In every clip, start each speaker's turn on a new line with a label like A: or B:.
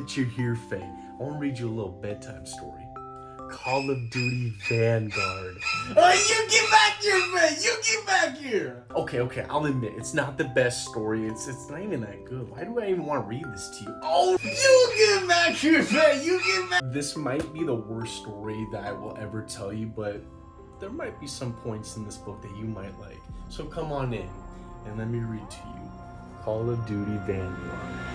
A: that you're here, Faye. I want to read you a little bedtime story. Call of Duty Vanguard.
B: You get back here, Faye! You get back here!
A: Okay, I'll admit, it's not the best story. It's not even that good. Why do I even want to read this to you?
B: Oh, you get back here, Faye! You get back!
A: This might be the worst story that I will ever tell you, but there might be some points in this book that you might like. So come on in, and let me read to you. Call of Duty Vanguard.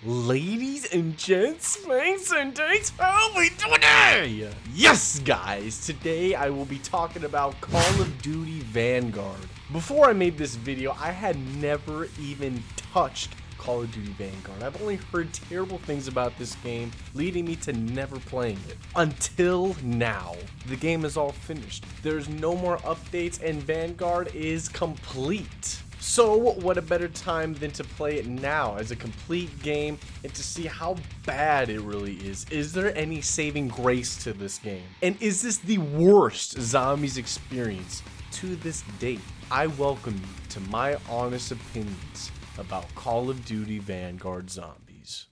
A: Ladies and gents, spanks and dates, how we doing today? Yes, guys, today I will be talking about Call of Duty Vanguard. Before I made this video, I had never even touched Call of Duty Vanguard. I've only heard terrible things about this game, leading me to never playing it. Until now. The game is all finished. There's no more updates and Vanguard is complete. So what a better time than to play it now as a complete game and to see how bad it really is. Is there any saving grace to this game? And is this the worst zombies experience to this date? I welcome you to my honest opinions about Call of Duty Vanguard Zombies.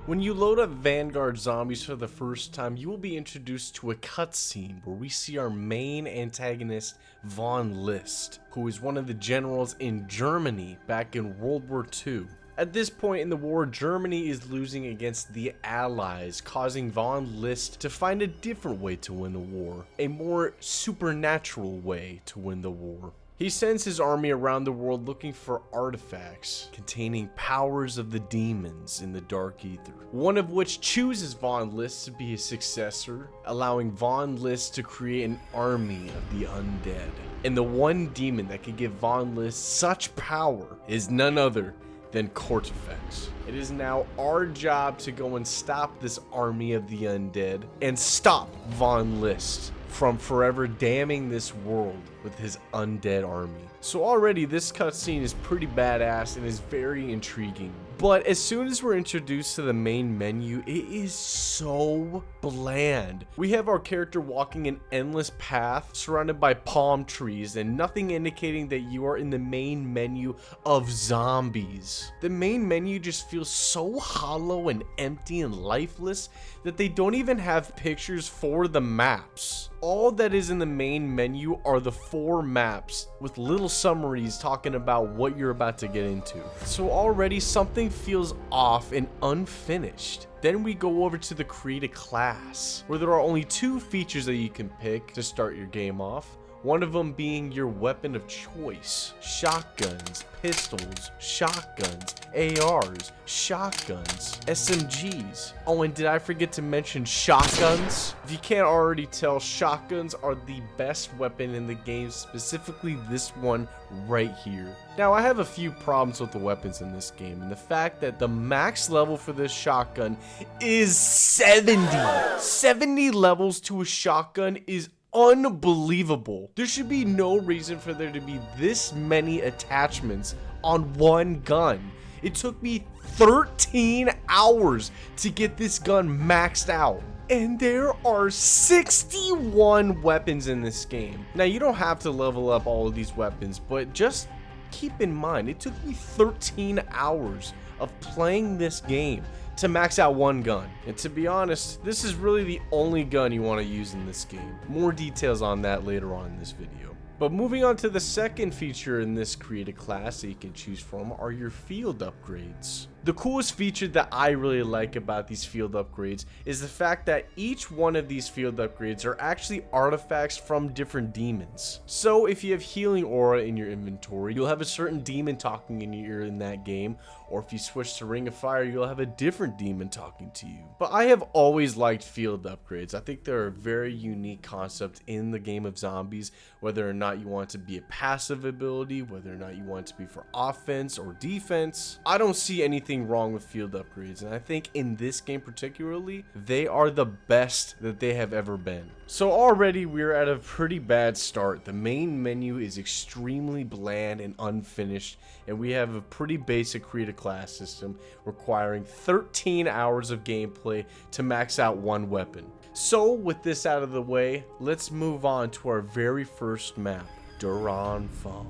A: When you load up Vanguard Zombies for the first time, you will be introduced to a cutscene where we see our main antagonist, Von List, who is one of the generals in Germany back in World War II. At this point in the war, Germany is losing against the Allies, causing Von List to find a different way to win the war, a more supernatural way to win the war. He sends his army around the world looking for artifacts containing powers of the demons in the dark ether, one of which chooses Von List to be his successor, allowing Von List to create an army of the undead. And the one demon that can give Von List such power is none other than Cortifex. It is now our job to go and stop this army of the undead and stop Von List from forever damning this world with his undead army. So already this cutscene is pretty badass and is very intriguing. But as soon as we're introduced to the main menu, it is so bland. We have our character walking an endless path surrounded by palm trees and nothing indicating that you are in the main menu of zombies. The main menu just feels so hollow and empty and lifeless that they don't even have pictures for the maps. All that is in the main menu are the 4 maps with little summaries talking about what you're about to get into. So already something feels off and unfinished. Then we go over to the create a class, where there are only 2 features that you can pick to start your game off. One of them being your weapon of choice. Shotguns, pistols, shotguns, ARs, shotguns, SMGs. Oh, and did I forget to mention shotguns? If you can't already tell, shotguns are the best weapon in the game, specifically this one right here. Now, I have a few problems with the weapons in this game, and the fact that the max level for this shotgun is 70. 70 levels to a shotgun is unbelievable. There should be no reason for there to be this many attachments on one gun. It took me 13 hours to get this gun maxed out. And there are 61 weapons in this game. Now, you don't have to level up all of these weapons, but just keep in mind, it took me 13 hours of playing this game to max out one gun. And to be honest, this is really the only gun you want to use in this game. More details on that later on in this video. But moving on to the second feature in this create a class that you can choose from are your field upgrades. The coolest feature that I really like about these field upgrades is the fact that each one of these field upgrades are actually artifacts from different demons. So if you have healing aura in your inventory, you'll have a certain demon talking in your ear in that game, or if you switch to Ring of Fire, you'll have a different demon talking to you. But I have always liked field upgrades. I think they're a very unique concept in the game of zombies, whether or not you want it to be a passive ability, whether or not you want it to be for offense or defense. I don't see anything wrong with field upgrades, and I think in this game particularly, they are the best that they have ever been. So already we're at a pretty bad start. The main menu is extremely bland and unfinished, and we have a pretty basic create a class system requiring 13 hours of gameplay to max out one weapon. So with this out of the way, let's move on to our very first map, Anfang.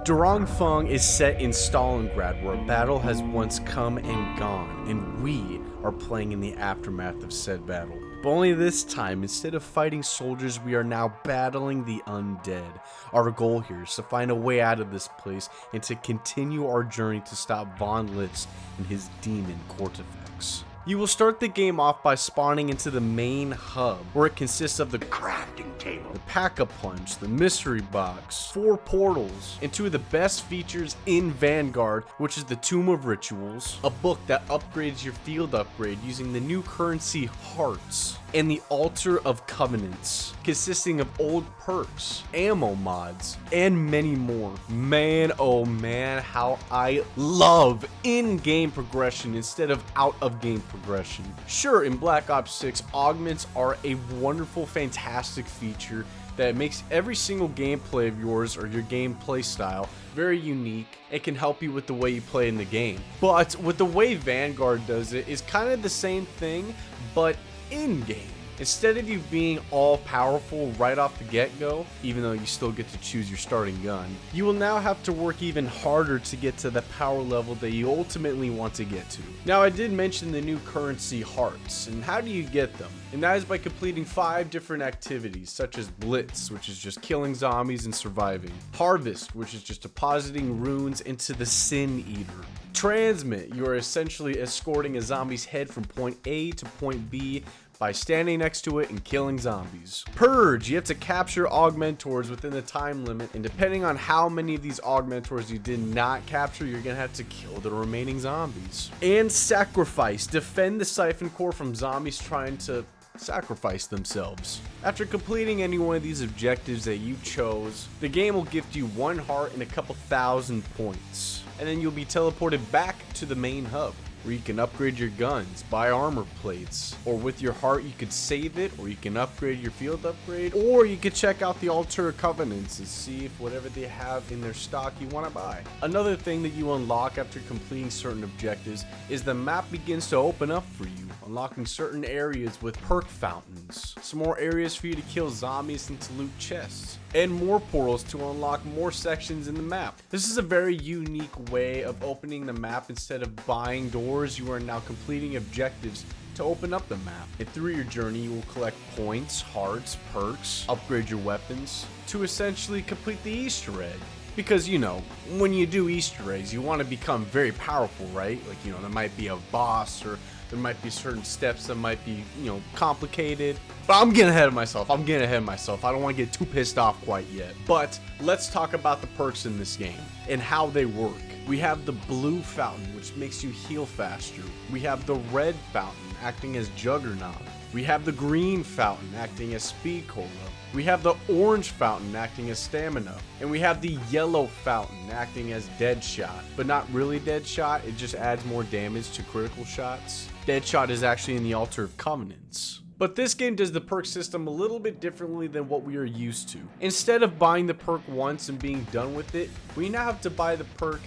A: Anfang is set in Stalingrad, where a battle has once come and gone, and we are playing in the aftermath of said battle. But only this time, instead of fighting soldiers, we are now battling the undead. Our goal here is to find a way out of this place and to continue our journey to stop Von List and his demon Cortifex. You will start the game off by spawning into the main hub, where it consists of the crafting table, the pack-a-punch, the mystery box, 4 portals, and 2 of the best features in Vanguard, which is the Tomb of Rituals, a book that upgrades your field upgrade using the new currency Hearts, and the Altar of Covenants, consisting of old perks, ammo mods, and many more. Man, oh man, how I love in-game progression instead of out-of-game progression. Sure, in Black Ops 6, augments are a wonderful, fantastic feature that makes every single gameplay of yours or your gameplay style very unique. It can help you with the way you play in the game. But with the way Vanguard does it is kind of the same thing, but in-game. Instead of you being all powerful right off the get-go, even though you still get to choose your starting gun, you will now have to work even harder to get to the power level that you ultimately want to get to. Now, I did mention the new currency Hearts, and how do you get them? And that is by completing 5 different activities, such as Blitz, which is just killing zombies and surviving. Harvest, which is just depositing runes into the Sin Eater. Transmit, you are essentially escorting a zombie's head from point A to point B by standing next to it and killing zombies. Purge, you have to capture augmentors within the time limit, and depending on how many of these augmentors you did not capture, you're gonna have to kill the remaining zombies. And Sacrifice, defend the Siphon Core from zombies trying to sacrifice themselves. After completing any one of these objectives that you chose, the game will gift you 1 heart and a couple thousand points, and then you'll be teleported back to the main hub, where you can upgrade your guns, buy armor plates, or with your heart you could save it, or you can upgrade your field upgrade, or you could check out the Altar of Covenants and see if whatever they have in their stock you want to buy. Another thing that you unlock after completing certain objectives is the map begins to open up for you, unlocking certain areas with perk fountains, some more areas for you to kill zombies and to loot chests, and more portals to unlock more sections in the map. This is a very unique way of opening the map. Instead of buying doors, you are now completing objectives to open up the map. And through your journey, you will collect points, hearts, perks, upgrade your weapons to essentially complete the Easter egg. Because, you know, when you do Easter eggs, you want to become very powerful, right? Like, you know, there might be a boss, or there might be certain steps that might be, you know, complicated. But I'm getting ahead of myself. I don't want to get too pissed off quite yet. But let's talk about the perks in this game and how they work. We have the blue fountain, which makes you heal faster. We have the red fountain, acting as Juggernaut. We have the green fountain, acting as Speed Cola. We have the orange fountain, acting as Stamina. And we have the yellow fountain, acting as Deadshot. But not really Deadshot, it just adds more damage to critical shots. Deadshot is actually in the Altar of Covenants. But this game does the perk system a little bit differently than what we are used to. Instead of buying the perk once and being done with it, we now have to buy the perk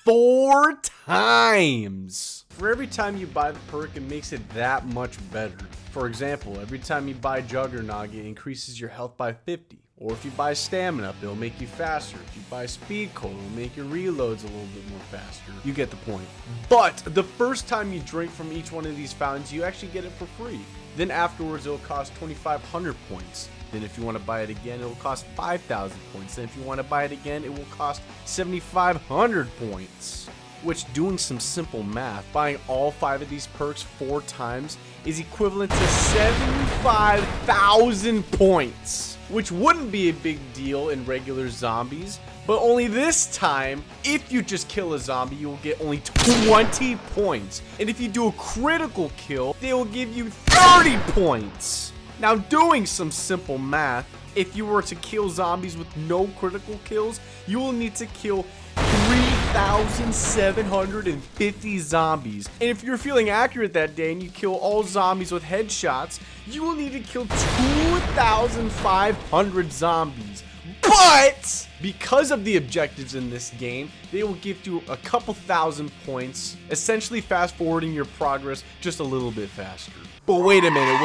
A: 4 times. For every time you buy the perk, it makes it that much better. For example, every time you buy Juggernaut, it increases your health by 50. Or if you buy Stamina, it'll make you faster. If you buy Speed Cola, it'll make your reloads a little bit more faster. You get the point. But the first time you drink from each one of these fountains, you actually get it for free.
C: Then afterwards, it'll cost 2,500 points. Then if you want to buy it again, it will cost 5,000 points. Then if you want to buy it again, it will cost 7,500 points. Which, doing some simple math, buying all 5 of these perks 4 times is equivalent to 75,000 points. Which wouldn't be a big deal in regular zombies, but only this time, if you just kill a zombie, you will get only 20 points. And if you do a critical kill, they will give you 30 points. Now, doing some simple math, if you were to kill zombies with no critical kills, you will need to kill 3,750 zombies. And if you're feeling accurate that day and you kill all zombies with headshots, you will need to kill 2,500 zombies. But because of the objectives in this game, they will give you a couple thousand points, essentially fast forwarding your progress just a little bit faster. But wait a minute,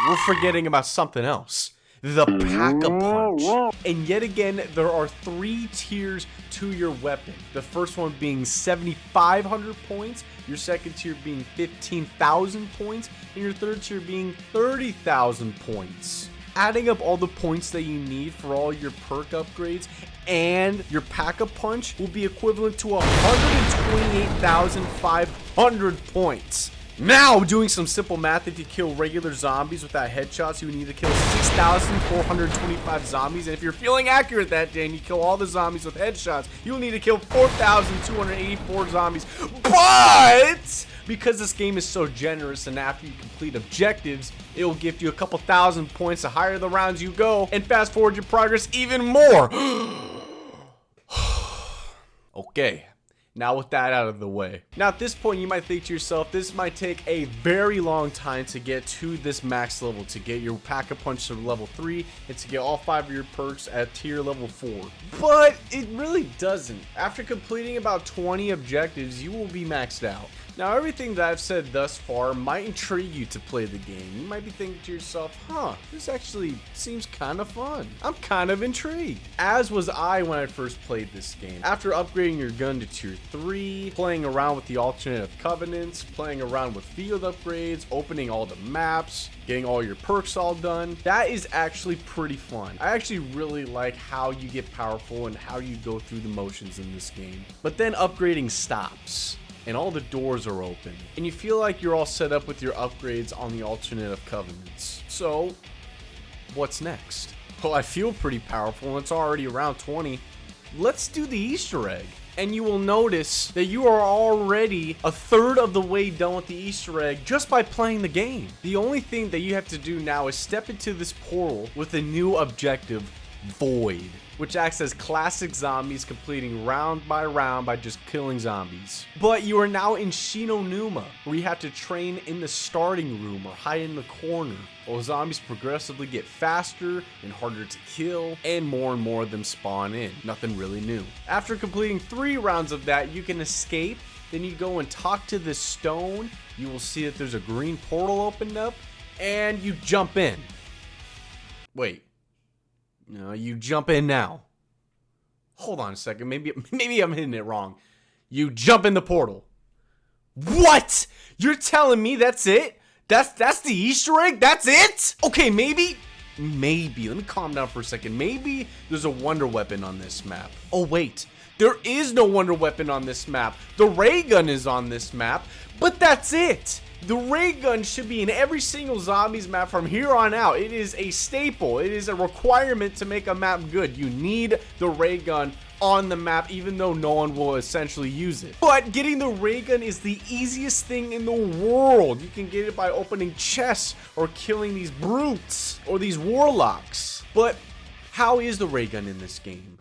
C: we're forgetting about something else. The Pack-a-Punch. And yet again, there are 3 tiers to your weapon. The first one being 7,500 points, your second tier being 15,000 points, and your third tier being 30,000 points. Adding up all the points that you need for all your perk upgrades and your Pack-a-Punch will be equivalent to 128,500 points. Now, doing some simple math, if you kill regular zombies without headshots, you would need to kill 6,425 zombies. And if you're feeling accurate that day and you kill all the zombies with headshots, you'll need to kill 4,284 zombies. But because this game is so generous and after you complete objectives, it will give you a couple thousand points the higher the rounds you go and fast forward your progress even more. Okay. Now with that out of the way. Now at this point you might think to yourself, this might take a very long time to get to this max level, to get your Pack-a-Punch to level 3 and to get all 5 of your perks at tier level 4. But it really doesn't. After completing about 20 objectives, you will be maxed out. Now everything that I've said thus far might intrigue you to play the game. You might be thinking to yourself, this actually seems kind of fun. I'm kind of intrigued. As was I when I first played this game. After upgrading your gun to tier 3, playing around with the alternate of covenants, playing around with field upgrades, opening all the maps, getting all your perks all done, that is actually pretty fun. I actually really like how you get powerful and how you go through the motions in this game. But then upgrading stops. And all the doors are open, and you feel like you're all set up with your upgrades on the alternate of covenants. So, what's next? Well, I feel pretty powerful, and it's already around 20. Let's do the Easter egg. And you will notice that you are already a third of the way done with the Easter egg just by playing the game. The only thing that you have to do now is step into this portal with a new objective, Void, which acts as classic zombies, completing round by round by just killing zombies. But you are now in Shi No Numa, where you have to train in the starting room or hide in the corner, while zombies progressively get faster and harder to kill, and more of them spawn in. Nothing really new. After completing 3 rounds of that, you can escape. Then you go and talk to this stone. You will see that there's a green portal opened up, and you jump in. Wait. No, you jump in now. Hold on a second. Maybe I'm hitting it wrong. You jump in the portal. What? You're telling me that's it? That's the Easter egg? That's it? Okay, maybe. Let me calm down for a second. Maybe there's a wonder weapon on this map. Oh, wait. There is no wonder weapon on this map. The ray gun is on this map, but that's it. The ray gun should be in every single zombies map from here on out. It is a staple. It is a requirement to make a map good. You need the ray gun on the map, even though no one will essentially use it. But getting the ray gun is the easiest thing in the world. You can get it by opening chests or killing these brutes or these warlocks. But how is the ray gun in this game?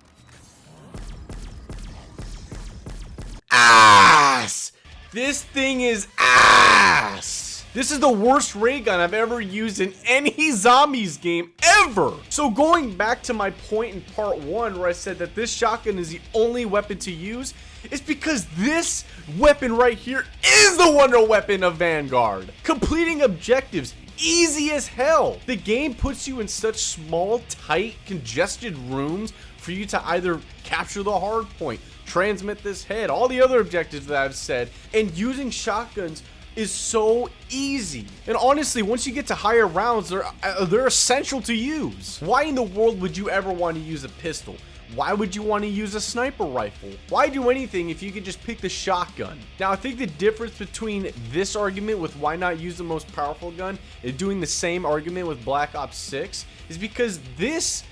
C: Ass! This thing is ass! This is the worst ray gun I've ever used in any zombies game ever! So going back to my point in part 1 where I said that this shotgun is the only weapon to use, it's because this weapon right here is the wonder weapon of Vanguard. Completing objectives, easy as hell. The game puts you in such small, tight, congested rooms for you to either capture the hard point, transmit this head, all the other objectives that I've said, and using shotguns is so easy. And honestly, once you get to higher rounds, they're essential to use. Why in the world would you ever want to use a pistol? Why would you want to use a sniper rifle? Why do anything if you could just pick the shotgun? Now, I think the difference between this argument with why not use the most powerful gun and doing the same argument with Black Ops 6 is because this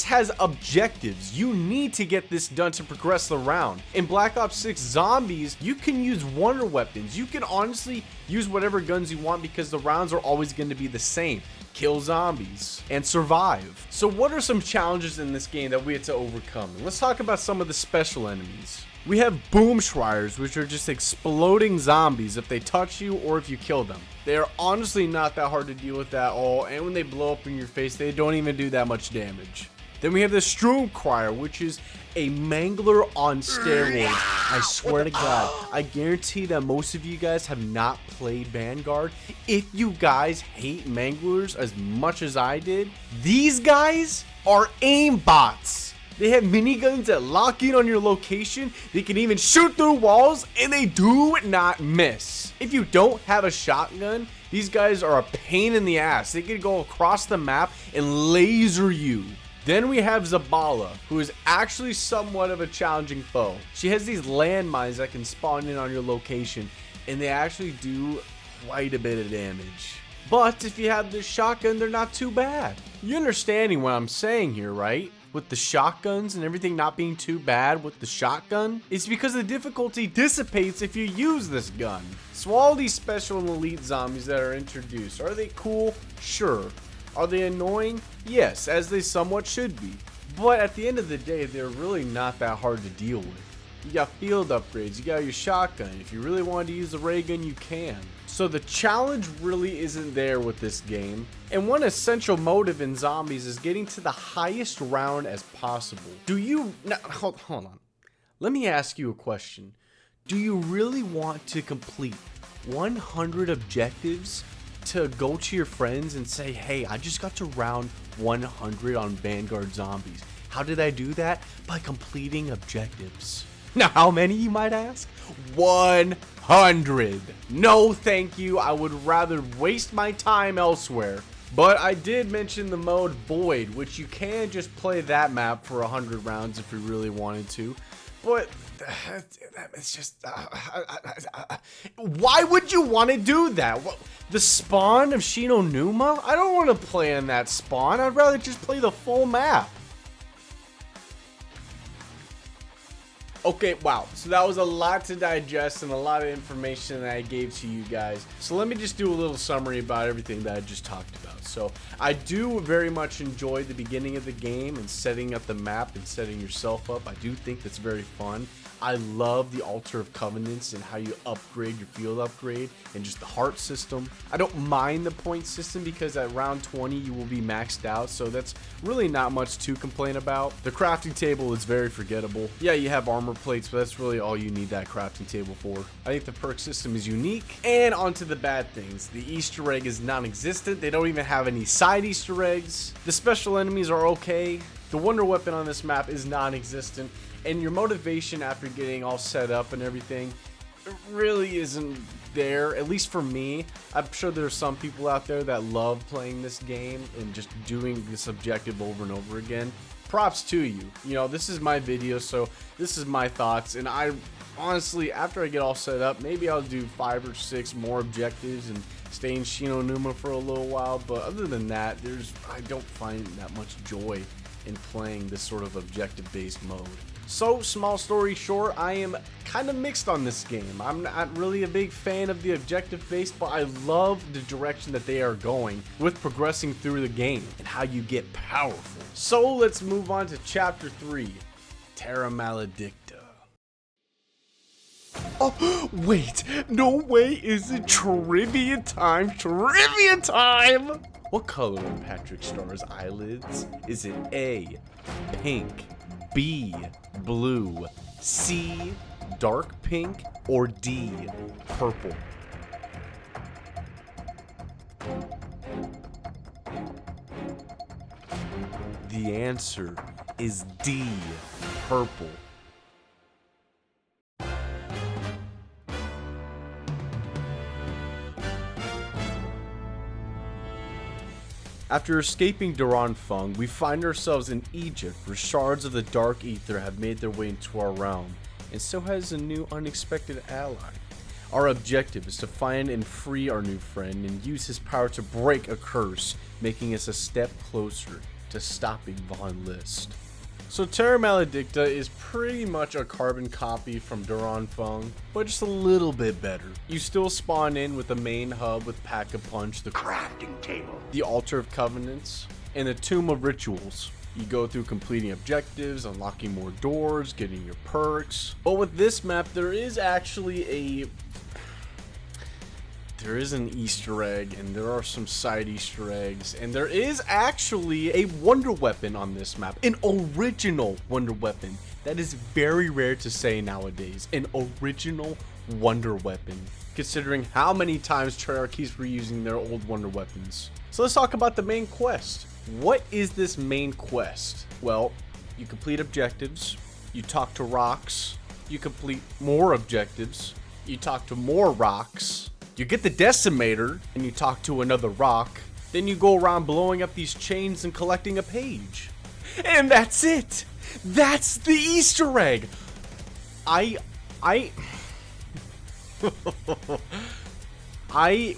C: has objectives. You need to get this done to progress the round. In Black Ops 6 Zombies, you can use wonder weapons. You can honestly use whatever guns you want because the rounds are always going to be the same. Kill zombies and survive. So what are some challenges in this game that we had to overcome? Let's talk about some of the special enemies. We have boom shriers, which are just exploding zombies if they touch you or if you kill them. They are honestly not that hard to deal with at all, and when they blow up in your face, they don't even do that much damage. Then we have the Stroom Crier, which is a mangler on steroids. I swear to God, I guarantee that most of you guys have not played Vanguard. If you guys hate manglers as much as I did, these guys are aimbots. They have miniguns that lock in on your location. They can even shoot through walls, and they do not miss. If you don't have a shotgun, these guys are a pain in the ass. They can go across the map and laser you. Then we have Zabala, who is actually somewhat of a challenging foe. She has these landmines that can spawn in on your location, and they actually do quite a bit of damage. But if you have this shotgun, they're not too bad. You're understanding what I'm saying here, right? With the shotguns and everything not being too bad with the shotgun, it's because the difficulty dissipates if you use this gun. So all these special and elite zombies that are introduced, are they cool? Sure. Are they annoying? Yes, as they somewhat should be. But at the end of the day, they're really not that hard to deal with. You got field upgrades, you got your shotgun. If you really wanted to use the ray gun, you can. So the challenge really isn't there with this game. And one essential motive in zombies is getting to the highest round as possible. Hold on. Let me ask you a question. Do you really want to complete 100 objectives to go to your friends and say, hey, I just got to round 100 on Vanguard Zombies? How did I do that? By completing objectives. Now, how many, you might ask? 100. No, thank you. I would rather waste my time elsewhere. But I did mention the mode Void, which you can just play that map for 100 rounds if you really wanted to. But it's just, why would you want to do that? The spawn of Shi No Numa? I don't want to play in that spawn. I'd rather just play the full map. Okay, wow, so that was a lot to digest and a lot of information that I gave to you guys. So let me just do a little summary about everything that I just talked about. So I do very much enjoy the beginning of the game and setting up the map and setting yourself up. I do think that's very fun. I love the Altar of Covenants and how you upgrade your field upgrade and just the heart system. I don't mind the point system because at round 20 you will be maxed out, so that's really not much to complain about. The crafting table is very forgettable. Yeah, you have armor plates, but that's really all you need that crafting table for. I think the perk system is unique. And onto the bad things. The Easter egg is non-existent. They don't even have any side Easter eggs. The special enemies are okay. The wonder weapon on this map is non-existent. And your motivation after getting all set up and everything really isn't there, at least for me. I'm sure there's some people out there that love playing this game and just doing this objective over and over again. Props to you. You know, this is my video, so this is my thoughts, and I honestly, after I get all set up, maybe I'll do 5 or 6 more objectives and stay in Shi No Numa for a little while. But other than that, I don't find that much joy in playing this sort of objective-based mode. So, small story short, I am kind of mixed on this game. I'm not really a big fan of the objective-based, but I love the direction that they are going with progressing through the game and how you get powerful. So, let's move on to Chapter 3, Terra Maledicta. Oh, wait, no way, is it trivia time? Trivia time! What color are Patrick Starr's eyelids? Is it A, pink, B, blue, C, dark pink, or D, purple? The answer is D, purple. After escaping Anfang, we find ourselves in Egypt, where shards of the Dark Ether have made their way into our realm, and so has a new unexpected ally. Our objective is to find and free our new friend and use his power to break a curse, making us a step closer to stopping Von List. So Terra Maledicta is pretty much a carbon copy from Anfang, but just a little bit better. You still spawn in with the main hub with Pack-a-Punch, the crafting table, the Altar of Covenants, and the Tomb of Rituals. You go through completing objectives, unlocking more doors, getting your perks. But with this map, there is actually an Easter egg, and there are some side Easter eggs, and there is actually a wonder weapon on this map, an original wonder weapon. That is very rare to say nowadays, an original wonder weapon, considering how many times Terra keeps reusing their old wonder weapons. So let's talk about the main quest. What is this main quest? Well, you complete objectives, you talk to rocks, you complete more objectives, you talk to more rocks, you get the decimator, and you talk to another rock. Then you go around blowing up these chains and collecting a page. And that's it! That's the Easter egg! I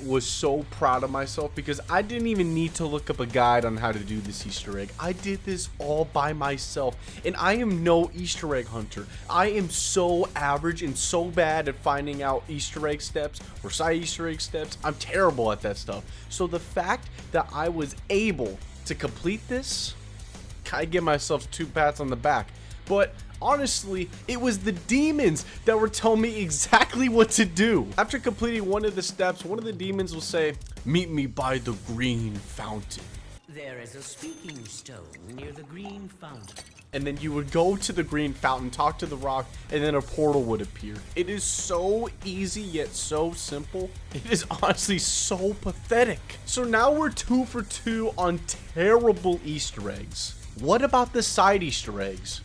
C: was so proud of myself because I didn't even need to look up a guide on how to do this Easter egg. I did this all by myself, and I am no Easter egg hunter. I am so average and so bad at finding out Easter egg steps or side Easter egg steps. I'm terrible at that stuff. So the fact that I was able to complete this, I give myself 2 pats on the back. But honestly, it was the demons that were telling me exactly what to do. After completing one of the steps, one of the demons will say, "Meet me by the green fountain."
D: There is a speaking stone near the green fountain.
C: And then you would go to the green fountain, talk to the rock, and then a portal would appear. It is so easy yet so simple. It is honestly so pathetic. So now we're 2 for 2 on terrible Easter eggs. What about the side Easter eggs?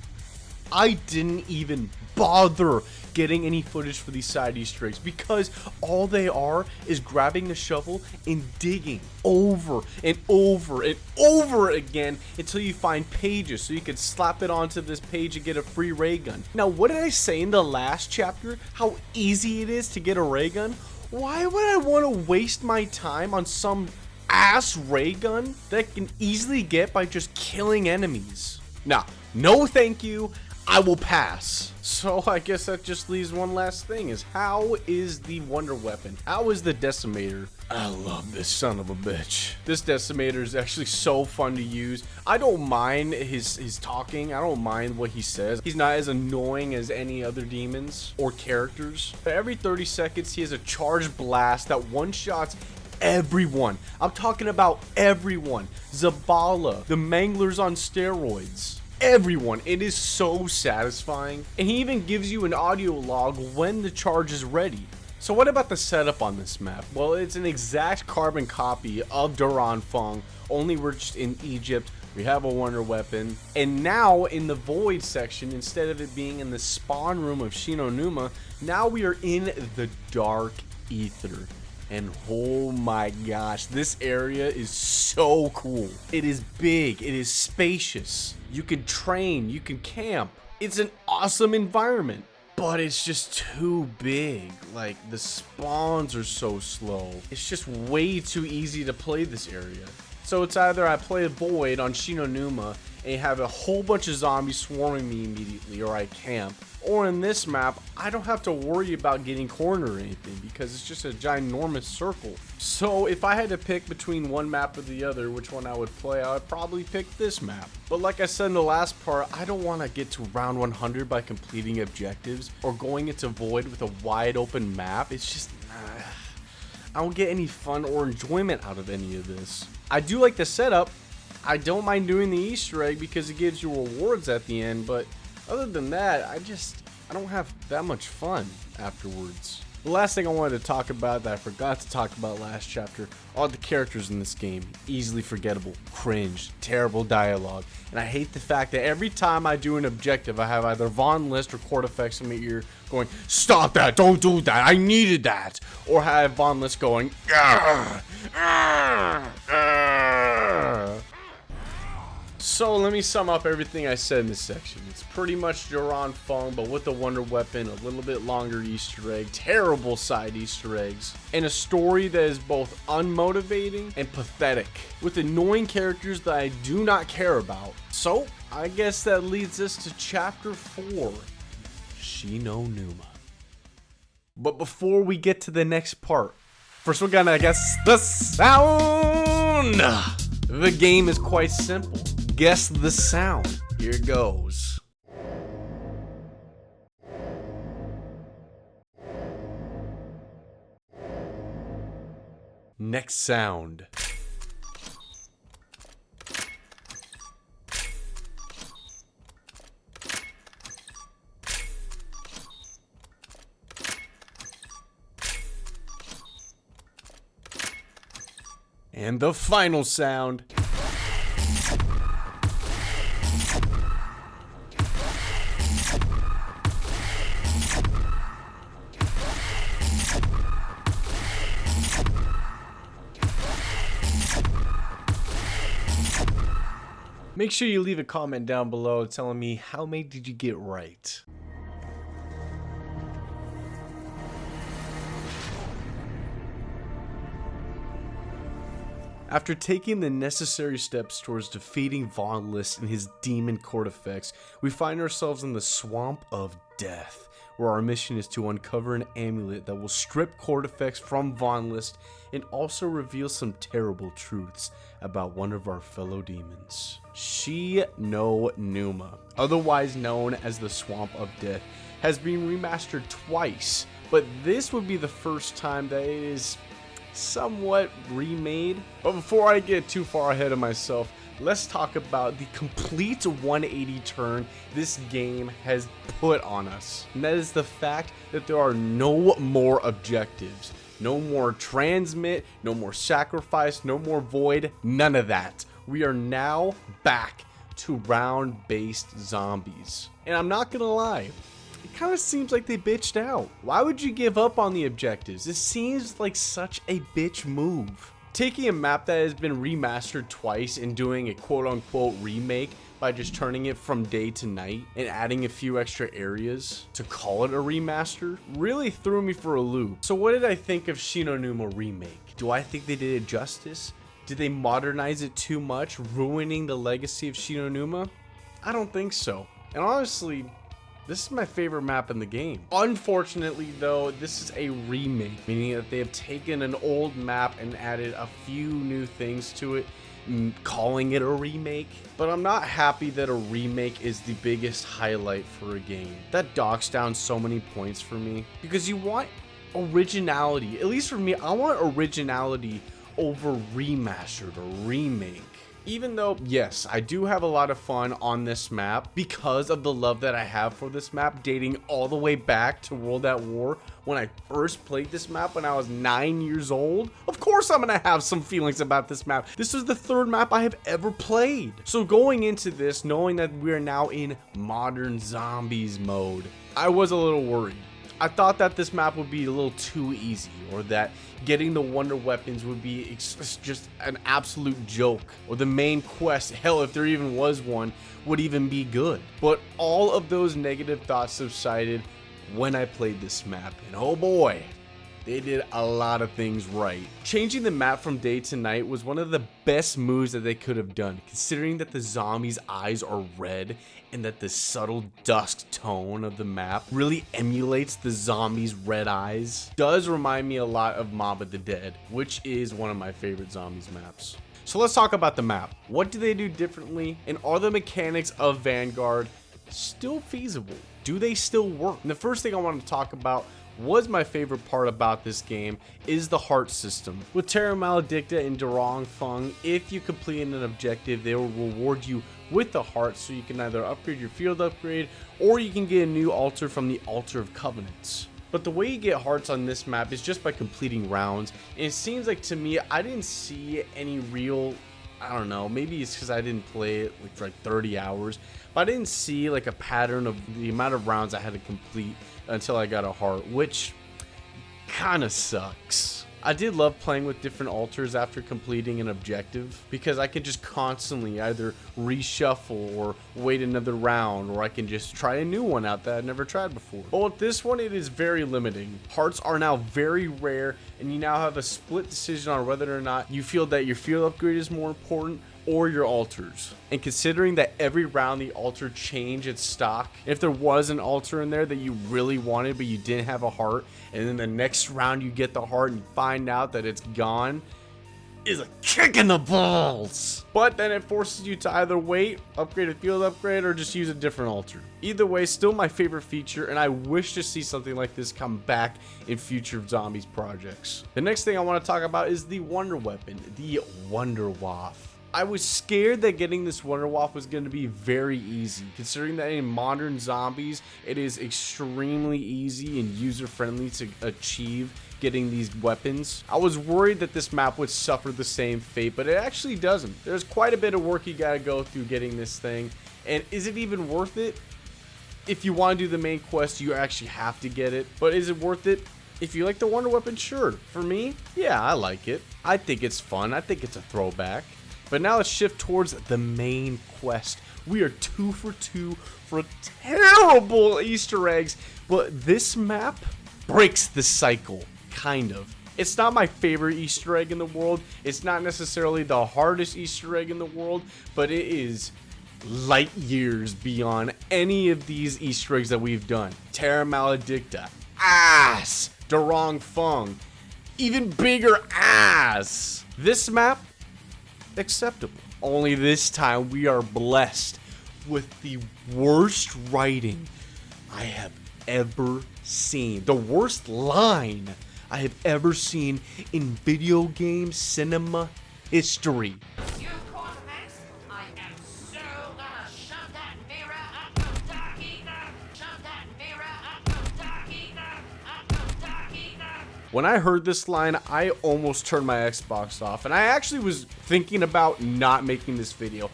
C: I didn't even bother getting any footage for these side Easter eggs because all they are is grabbing a shovel and digging over and over and over again until you find pages so you can slap it onto this page and get a free ray gun. Now, what did I say in the last chapter? How easy it is to get a ray gun? Why would I want to waste my time on some ass ray gun that I can easily get by just killing enemies? Nah, no thank you. I will pass. So I guess that just leaves one last thing, is how is the wonder weapon? How is the decimator? I love this son of a bitch. This decimator is actually so fun to use. I don't mind his talking. I don't mind what he says. He's not as annoying as any other demons or characters. But every 30 seconds, he has a charged blast that one-shots everyone. I'm talking about everyone. Zabala, the Manglers on steroids. Everyone. It is so satisfying, and he even gives you an audio log when the charge is ready. So what about the setup on this map? Well, it's an exact carbon copy of Anfang, only we're just in Egypt. We have a wonder weapon, and now in the void section, instead of it being in the spawn room of Shi No Numa, now we are in the Dark Ether. And oh my gosh, this area is so cool. It is big, it is spacious. You can train, you can camp. It's an awesome environment, but it's just too big. Like, the spawns are so slow. It's just way too easy to play this area. So it's either I play Void on Shi No Numa and have a whole bunch of zombies swarming me immediately, or I camp. Or in this map, I don't have to worry about getting cornered or anything because it's just a ginormous circle. So if I had to pick between one map or the other, which one I would play, I would probably pick this map. But like I said in the last part, I don't want to get to round 100 by completing objectives or going into Void with a wide open map. It's just, I don't get any fun or enjoyment out of any of this. I do like the setup. I don't mind doing the Easter egg because it gives you rewards at the end, but other than that, I don't have that much fun afterwards. The last thing I wanted to talk about that I forgot to talk about last chapter are the characters in this game. Easily forgettable, cringe, terrible dialogue. And I hate the fact that every time I do an objective, I have either Von List or Court Effects in my ear going, "Stop that, don't do that, I needed that." Or I have Von List going, "Argh, argh, argh." So let me sum up everything I said in this section. It's pretty much Anfang, but with a wonder weapon, a little bit longer Easter egg, terrible side Easter eggs, and a story that is both unmotivating and pathetic, with annoying characters that I do not care about. So I guess that leads us to chapter 4, Shi No Numa. But before we get to the next part, first we're gonna guess the sound. The game is quite simple. Guess the sound. Here goes. Next sound. And the final sound. Make sure you leave a comment down below telling me how many did you get right. After taking the necessary steps towards defeating Von List and his demon court effects, we find ourselves in the Swamp of Death, where our mission is to uncover an amulet that will strip court effects from Von List and also reveal some terrible truths about one of our fellow demons. Shi No Numa, otherwise known as the Swamp of Death, has been remastered twice, but this would be the first time that it is somewhat remade. But before I get too far ahead of myself, let's talk about the complete 180 turn this game has put on us. And that is the fact that there are no more objectives. No more transmit, no more sacrifice, no more void, none of that. We are now back to round-based zombies. And I'm not gonna lie, it kind of seems like they bitched out. Why would you give up on the objectives? This seems like such a bitch move. Taking a map that has been remastered twice and doing a quote-unquote remake by just turning it from day to night and adding a few extra areas to call it a remaster really threw me for a loop. So what did I think of Shi No Numa remake? Do I think they did it justice? Did they modernize it too much, ruining the legacy of Shi No Numa? I don't think so. And honestly, this is my favorite map in the game. Unfortunately though, this is a remake, meaning that they have taken an old map and added a few new things to it, calling it a remake. But I'm not happy that a remake is the biggest highlight for a game. That docks down so many points for me, because you want originality. At least for me, I want originality over remastered or remake. Even though, yes, I do have a lot of fun on this map because of the love that I have for this map, dating all the way back to World at War when I first played this map when I was 9 years old. Of course I'm gonna have some feelings about this map. This is the third map I have ever played. So going into this, knowing that we are now in modern zombies mode, I was a little worried. I thought that this map would be a little too easy, or that getting the wonder weapons would be just an absolute joke, or the main quest, hell if there even was one, would even be good. But all of those negative thoughts subsided when I played this map, and oh boy, they did a lot of things right. Changing the map from day to night was one of the best moves that they could have done, considering that the zombies' eyes are red and that the subtle dusk tone of the map really emulates the zombies' red eyes. Does remind me a lot of Mob of the Dead, which is one of my favorite zombies maps. So let's talk about the map. What do they do differently? And are the mechanics of Vanguard still feasible? Do they still work? And the first thing I want to talk about was my favorite part about this game is the heart system. With Terra, Maledicta, and Anfang, if you complete an objective, they will reward you with the heart, so you can either upgrade your field upgrade or you can get a new altar from the Altar of Covenants. But the way you get hearts on this map is just by completing rounds, and it seems like to me I didn't see any real, I don't know, maybe it's because I didn't play it for like 30 hours, but I didn't see like a pattern of the amount of rounds I had to complete until I got a heart, which kind of sucks. I did love playing with different altars after completing an objective, because I could just constantly either reshuffle or wait another round, or I can just try a new one out that I've never tried before. But with this one, it is very limiting. Hearts are now very rare, and you now have a split decision on whether or not you feel that your field upgrade is more important or your altars. And considering that every round the altar changed its stock, if there was an altar in there that you really wanted but you didn't have a heart, and then the next round you get the heart and you find out that it's gone, is a kick in the balls. But then it forces you to either wait, upgrade a field upgrade, or just use a different altar. Either way, still my favorite feature, and I wish to see something like this come back in future Zombies projects. The next thing I want to talk about is the wonder weapon, the Wonder Waff. I was scared that getting this Wonder Waff was going to be very easy, considering that in modern Zombies, it is extremely easy and user-friendly to achieve getting these weapons. I was worried that this map would suffer the same fate, but it actually doesn't. There's quite a bit of work you gotta go through getting this thing, and is it even worth it? If you want to do the main quest, you actually have to get it, but is it worth it? If you like the Wonder Weapon, sure. For me, yeah, I like it. I think it's fun. I think it's a throwback. But now let's shift towards the main quest. We are 2 for 2 for terrible Easter eggs, but this map breaks the cycle, kind of. It's not my favorite Easter egg in the world. It's not necessarily the hardest Easter egg in the world, but it is light years beyond any of these Easter eggs that we've done. Terra Maledicta, ass. Durong Fung, even bigger ass. This map, acceptable. Only this time we are blessed with the worst writing I have ever seen. The worst line I have ever seen in video game cinema history.
E: You quarterbacks, I am so gonna shove that mirror up your dark ether. Shove that mirror up your dark ether. Up your dark ether.
C: When I heard this line, I almost turned my Xbox off, and I actually was thinking about not making this video.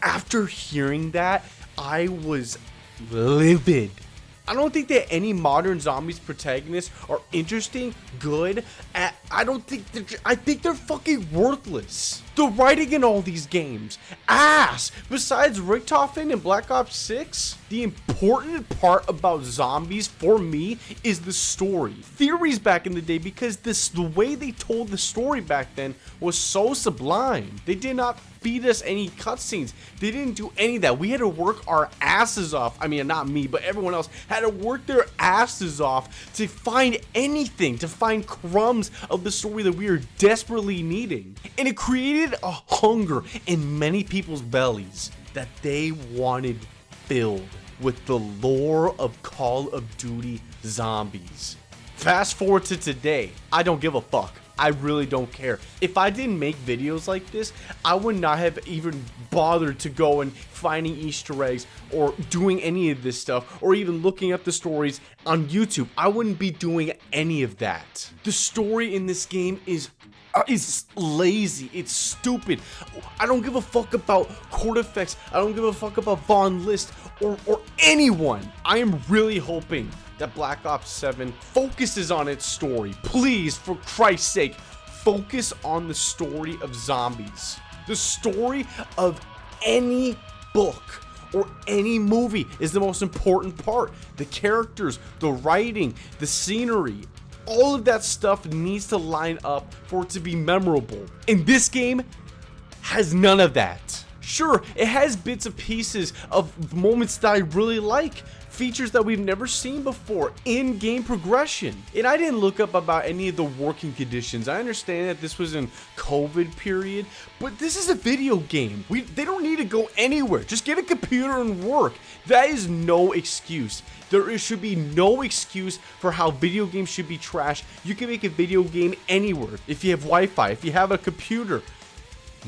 C: After hearing that, I was livid. I don't think that any modern Zombies protagonists are interesting, good. I think they're fucking worthless. The writing in all these games, ass. Besides Richtofen and Black Ops 6, the important part about Zombies for me is the story. Theories back in the day, because the way they told the story back then was so sublime. They did not feed us any cutscenes. They didn't do any of that. We had to work our asses off. I mean, not me, but everyone else had to work their asses off to find anything, to find crumbs of the story that we were desperately needing. And it created a hunger in many people's bellies that they wanted filled with the lore of Call of Duty Zombies. Fast forward to today, I don't give a fuck. I really don't care. If I didn't make videos like this, I would not have even bothered to go and finding Easter eggs or doing any of this stuff or even looking up the stories on YouTube. I wouldn't be doing any of that. The story in this game is lazy. It's stupid. I don't give a fuck about Cortifex. I don't give a fuck about Von List or anyone. I am really hoping that Black Ops 7 focuses on its story. Please, for Christ's sake, focus on the story of Zombies. The story of any book or any movie is the most important part. The characters, the writing, the scenery, all of that stuff needs to line up for it to be memorable. And this game has none of that. Sure, it has bits and pieces of moments that I really like, features that we've never seen before, in-game progression. And I didn't look up about any of the working conditions. I understand that this was in COVID period, but this is a video game. They don't need to go anywhere. Just get a computer and work. That is no excuse. There should be no excuse for how video games should be trash. You can make a video game anywhere. If you have Wi-Fi, if you have a computer,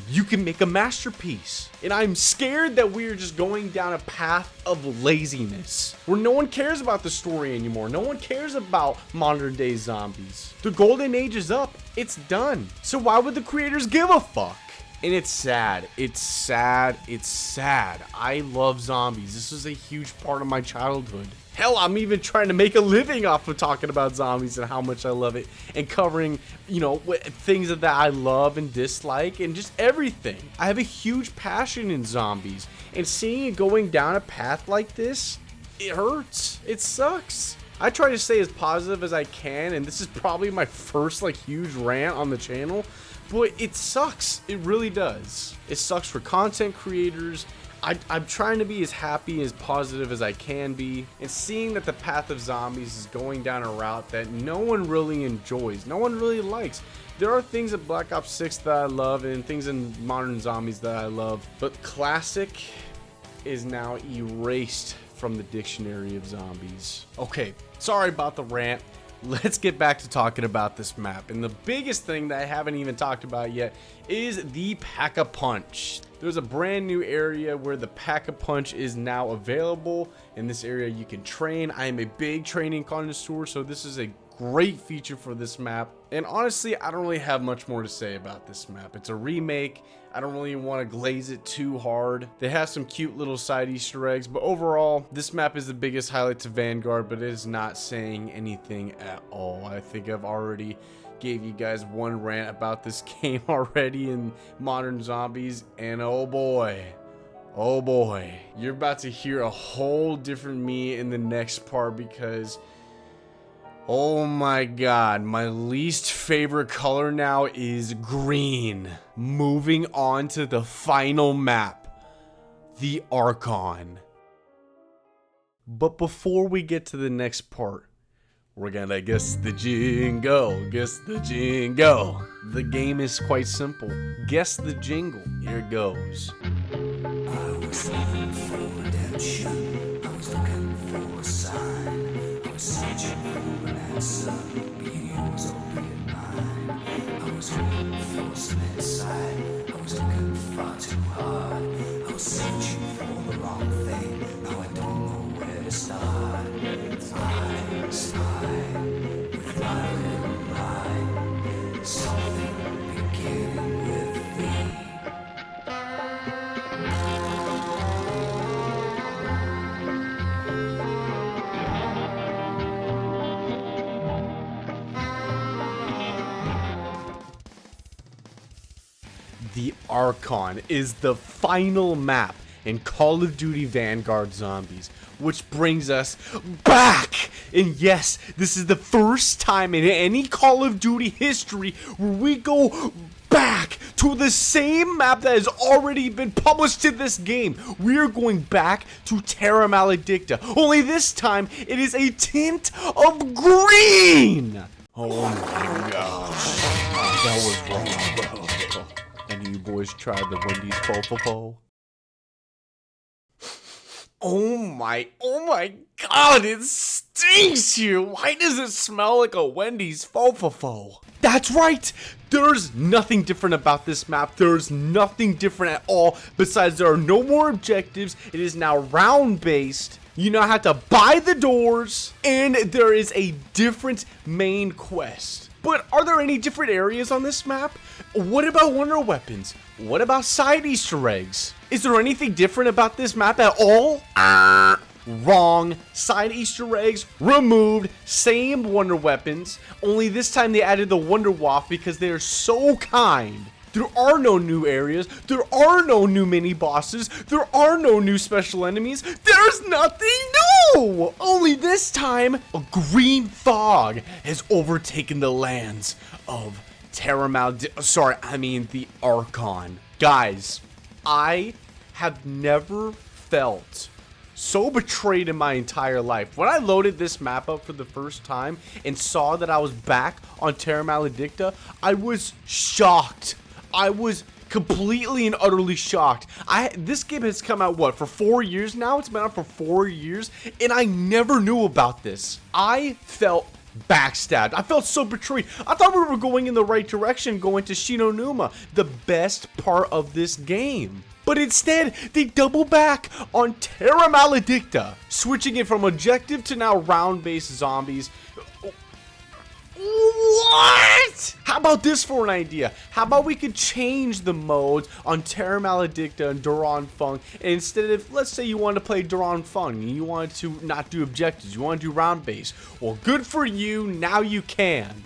C: you can make a masterpiece. And I'm scared that we're just going down a path of laziness where no one cares about the story anymore. No one cares about modern day Zombies. The golden age is up. It's done. So why would the creators give a fuck? And it's sad. It's sad. It's sad. I love Zombies. This is a huge part of my childhood. Hell, I'm even trying to make a living off of talking about zombies and how much I love it and covering, you know, things that I love and dislike and just everything. I have a huge passion in zombies, and seeing it going down a path like this, it hurts. It sucks. I try to stay as positive as I can, and this is probably my first like huge rant on the channel, but it sucks. It really does. It sucks for content creators. I'm trying to be as happy, as positive as I can be, and seeing that the path of zombies is going down a route that no one really enjoys, no one really likes. There are things in Black Ops 6 that I love and things in modern zombies that I love, but classic is now erased from the dictionary of zombies. Okay, sorry about the rant. Let's get back to talking about this map. And the biggest thing that I haven't even talked about yet is the Pack-a-Punch. There's a brand new area where the Pack-a-Punch is now available. In this area you can train. I am a big training connoisseur, so this is a great feature for this map. And honestly, I don't really have much more to say about this map. It's a remake. I don't really want to glaze it too hard. They have some cute little side Easter eggs, but overall, this map is the biggest highlight to Vanguard, but it is not saying anything at all. I think I've already gave you guys one rant about this game already in Modern Zombies, and oh boy, you're about to hear a whole different me in the next part because oh my god, my least favorite color now is green. Moving on to the final map, the Archon. But before we get to the next part, we're gonna guess the jingle. Guess the jingle. The game is quite simple. Guess the jingle. Here goes.
F: I was looking for redemption. I was looking for a sign. I was searching for an answer. Being yours or being mine. I was looking for some insight. I was looking far too hard. I was searching for the wrong thing. Now I don't know where to start. I start with my little lie. Something beginning with thee.
C: The Archon is the final map in Call of Duty Vanguard Zombies, which brings us back. And yes, this is the first time in any Call of Duty history where we go back to the same map that has already been published to this game. We are going back to Terra Maledicta, only this time it is a tint of green. Oh my gosh, that was wrong. Any of you boys tried the Wendy's fo-fo-fo? Oh my god, it stinks here. Why does it smell like a Wendy's fo-fo-fo? That's right, there's nothing different about this map. There's nothing different at all, besides there are no more objectives. It is now round based. You now have to buy the doors, and there is a different main quest. But are there any different areas on this map? What about wonder weapons? What about side Easter eggs? Is there anything different about this map at all? Wrong. Side Easter eggs removed. Same wonder weapons. Only this time they added the wonder waft because they are so kind. There are no new areas. There are no new mini bosses. There are no new special enemies. There's nothing new. Only this time, a green fog has overtaken the lands of Terra the Archon. Guys, I have never felt so betrayed in my entire life. When I loaded this map up for the first time and saw that I was back on Terra Maledicta, I was shocked. I was completely and utterly shocked. This game has come out, what, for 4 years now? It's been out for 4 years, and I never knew about this. I felt backstabbed. I felt so betrayed. I thought we were going in the right direction, going to Shi No Numa, the best part of this game. But instead, they double back on Terra Maledicta, switching it from objective to now round-based zombies. What? How about this for an idea? How about we could change the modes on Terra, Maledicta, and Anfang, and instead of, let's say you wanted to play Anfang and you wanted to not do objectives, you want to do round base. Well, good for you, now you can.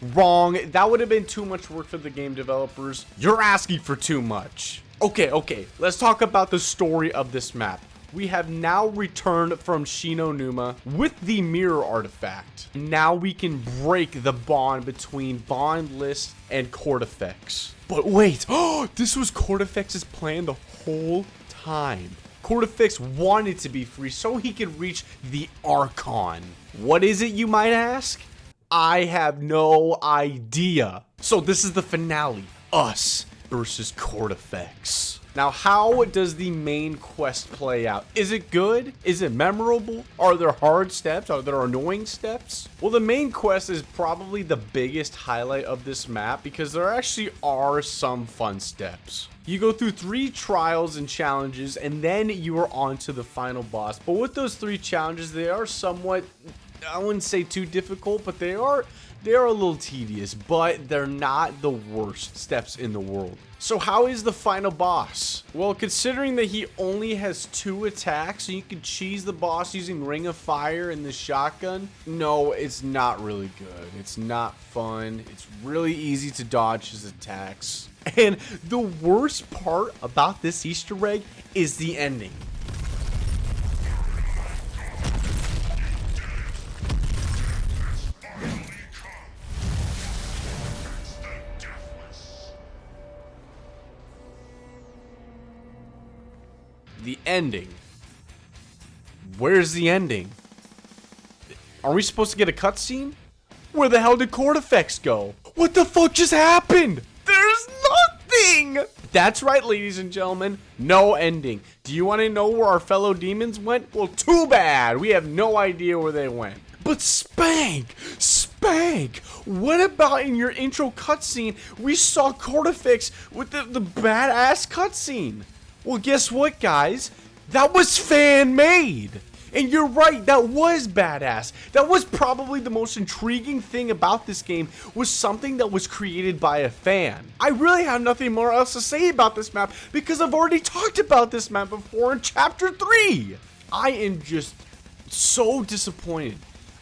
C: Wrong, that would have been too much work for the game developers. You're asking for too much. Okay, let's talk about the story of this map. We have now returned from Shi No Numa with the mirror artifact. Now we can break the bond between Bond List and Cortifex. But wait, this was Cortifex's plan the whole time. Cortifex wanted to be free so he could reach the Archon. What is it, you might ask? I have no idea. So this is the finale. Us versus Cortifex. Now, how does the main quest play out? Is it good? Is it memorable? Are there hard steps? Are there annoying steps? Well, the main quest is probably the biggest highlight of this map because there actually are some fun steps. You go through 3 trials and challenges, and then you are on to the final boss. But with those 3 challenges, they are somewhat, I wouldn't say too difficult, but they are a little tedious, but they're not the worst steps in the world. So how is the final boss? Well, considering that he only has 2 attacks, so you can cheese the boss using Ring of Fire and the shotgun, no, it's not really good. It's not fun. It's really easy to dodge his attacks. And the worst part about this Easter egg is the ending. The ending. Where's the ending? Are we supposed to get a cutscene? Where the hell did Cortifex go? What the fuck just happened? There's nothing! That's right, ladies and gentlemen. No ending. Do you want to know where our fellow demons went? Well, too bad. We have no idea where they went. But Spank! What about in your intro cutscene, we saw Cortifex with the badass cutscene? Well, guess what, guys? That was fan-made. And you're right, that was badass. That was probably the most intriguing thing about this game, was something that was created by a fan. I really have nothing more else to say about this map because I've already talked about this map before in Chapter 3. I am just so disappointed.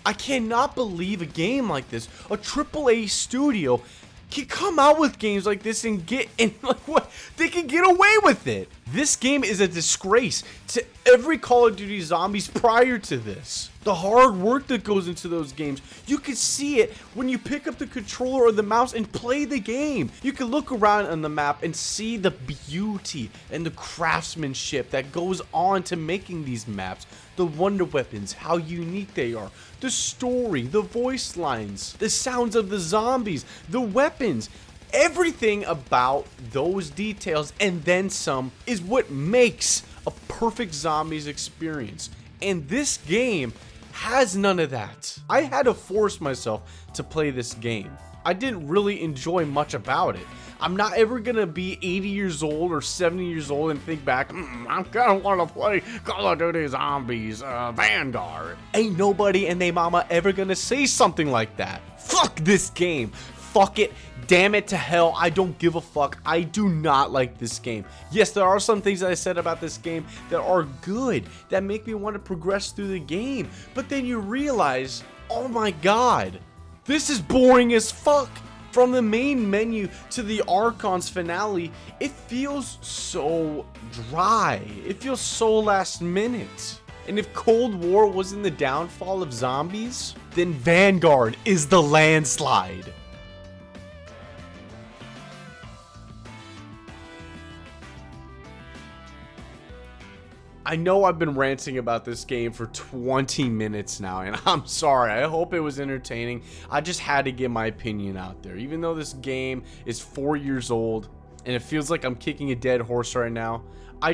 C: I cannot believe a game like this, a AAA studio, can come out with games like this and they can get away with it. This game is a disgrace to every Call of Duty Zombies prior to this. The hard work that goes into those games, you can see it when you pick up the controller or the mouse and play the game. You can look around on the map and see the beauty and the craftsmanship that goes on to making these maps. The wonder weapons, how unique they are, the story, the voice lines, the sounds of the zombies, the weapons. Everything about those details and then some is what makes a perfect zombies experience. And this game has none of that. I had to force myself to play this game. I didn't really enjoy much about it. I'm not ever gonna be 80 years old or 70 years old and think back, I kinda wanna play Call of Duty Zombies Vanguard. Ain't nobody and they mama ever gonna say something like that. Fuck this game. Fuck it. Damn it to hell. I don't give a fuck. I do not like this game. Yes, there are some things that I said about this game that are good, that make me want to progress through the game. But then you realize, oh my god, this is boring as fuck. From the main menu to the Archon's finale, it feels so dry. It feels so last minute. And if Cold War wasn't the downfall of zombies, then Vanguard is the landslide. I know I've been ranting about this game for 20 minutes now, and I'm sorry. I hope it was entertaining. I just had to get my opinion out there. Even though this game is 4 years old, and it feels like I'm kicking a dead horse right now, I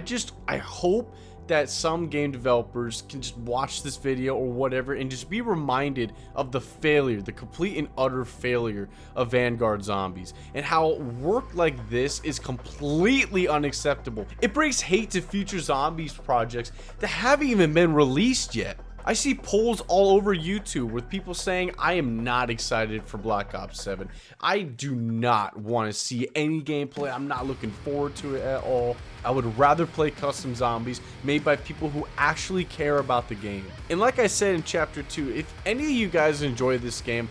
C: hope that some game developers can just watch this video or whatever and just be reminded of the failure, the complete and utter failure of Vanguard Zombies, and how work like this is completely unacceptable. It brings hate to future Zombies projects that haven't even been released yet. I see polls all over YouTube with people saying I am not excited for Black Ops 7. I do not want to see any gameplay. I'm not looking forward to it at all. I would rather play custom zombies made by people who actually care about the game. And like I said in Chapter 2, if any of you guys enjoy this game,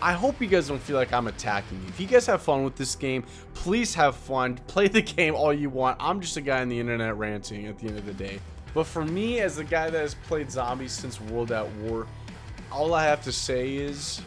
C: I hope you guys don't feel like I'm attacking you. If you guys have fun with this game, please have fun. Play the game all you want. I'm just a guy on the internet ranting at the end of the day. But for me, as a guy that has played zombies since World at War, all I have to say is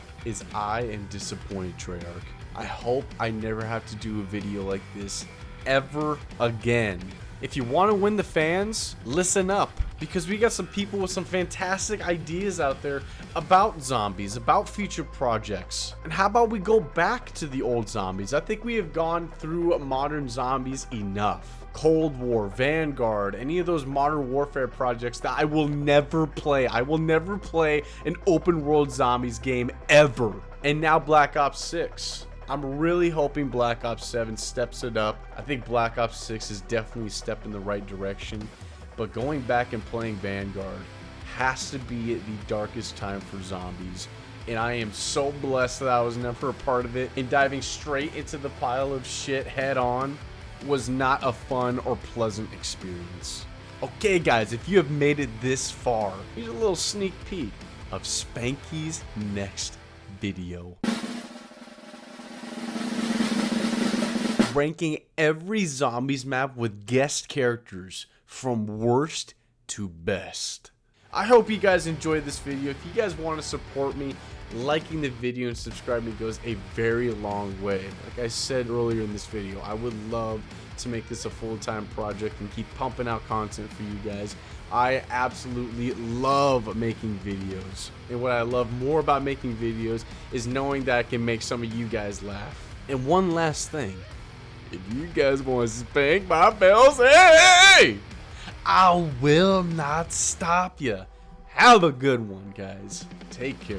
C: I am disappointed, Treyarch. I hope I never have to do a video like this ever again. If you want to win the fans, listen up, because we got some people with some fantastic ideas out there about zombies, about future projects. And how about we go back to the old zombies? I think we have gone through modern zombies enough. Cold War, Vanguard, any of those modern warfare projects that I will never play. I will never play an open world zombies game ever. And now Black Ops 6. I'm really hoping Black Ops 7 steps it up. I think Black Ops 6 is definitely a step in the right direction. But going back and playing Vanguard has to be the darkest time for zombies. And I am so blessed that I was never a part of it. And diving straight into the pile of shit head on was not a fun or pleasant experience. Okay guys, if you have made it this far, here's a little sneak peek of Spanky's next video. Ranking every zombies map with guest characters from worst to best. I hope you guys enjoyed this video. If you guys want to support me, liking the video and subscribing goes a very long way. Like I said earlier in this video, I would love to make this a full-time project and keep pumping out content for you guys. I absolutely love making videos. And what I love more about making videos is knowing that I can make some of you guys laugh. And one last thing, if you guys want to spank my bells, hey! I will not stop you. Have a good one, guys. Take care.